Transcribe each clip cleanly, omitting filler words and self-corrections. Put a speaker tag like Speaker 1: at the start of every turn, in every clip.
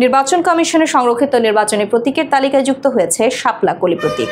Speaker 1: নির্বাচন কমিশনের সংরক্ষিত নির্বাচনী প্রতীকের তালিকায় যুক্ত হয়েছে শাপলা কলি প্রতীক।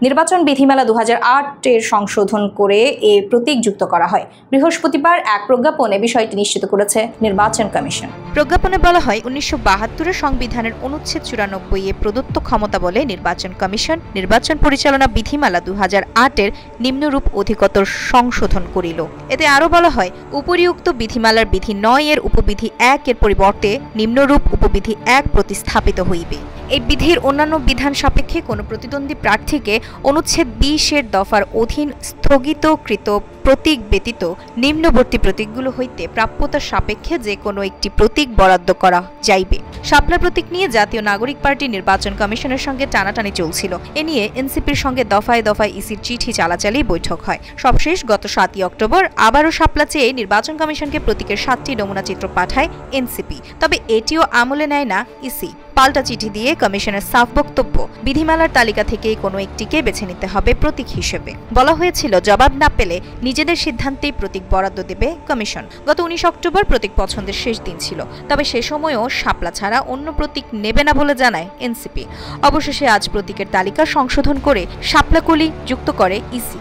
Speaker 1: নির্বাচন বিধিমালা 2008 এর সংশোধন করে এ প্রতীক যুক্ত করা হয়। বৃহস্পতিবার এক প্রজ্ঞাপনে বিষয়টি নিশ্চিত করেছে নির্বাচন কমিশন।
Speaker 2: প্রজ্ঞাপনে বলা হয় 1972 সংবিধানের অনুচ্ছেদ 94 এ প্রদত্ত ক্ষমতা বলে নির্বাচন কমিশন নির্বাচন পরিচালনা বিধিমালা 2008 এর নিম্নরূপ অধিকতর সংশোধন করিল। এতে আরও বলা হয়, উপরিউক্ত বিধিমালার বিধি 9 এর উপবিধি 1 এর পরিবর্তে নিম্নরূপ উপবিধি 1 প্রতিস্থাপিত হইবে। এই বিধির অন্যান্য বিধান সাপেক্ষে কোনো প্রতিদ্বন্দ্বী প্রার্থীকে অনুচ্ছেদ 20 এর দফার অধীন স্থগিতকৃত প্রতীক ব্যতীত নিম্নবর্তী প্রতীকগুলো হইতে প্রাপ্যতার সাপেক্ষে যে কোনো একটি প্রতীক বরাদ্দ করা যাইবে। শাপলা প্রতীক নিয়ে জাতীয় নাগরিক পার্টি নির্বাচন কমিশনের সঙ্গে টানাটানি চলছিল। এ নিয়ে এনসিপির সঙ্গে দফায় দফায় ইসির চিঠি চালাচালি বৈঠক হয়। সবশেষ গত 7 অক্টোবর আবারও শাপলা চেয়ে নির্বাচন কমিশনকে প্রতীকের 7টি নমুনা চিত্র পাঠায় এনসিপি। তবে এটিও আমলে নেয় না ইসি। পাল্টা চিঠি দিয়ে কমিশনের সাফ বক্তব্য, বিধিমালার তালিকা থেকে কোনো একটিকে বেছে নিতে হবে প্রতীক হিসেবে। বলা হয়েছিল, জবাব না পেলে নিজেদের সিদ্ধান্তেই প্রতীক বরাদ্দ দেবে কমিশন। গত 19 অক্টোবর প্রতীক পছন্দের শেষ দিন ছিল। তবে সে সময়ও শাপলা ছাড়া অন্য প্রতীক নেবে না বলে জানায় এনসিপি। অবশেষে আজ প্রতীকের তালিকা সংশোধন করে শাপলা কলি যুক্ত করে ইসি।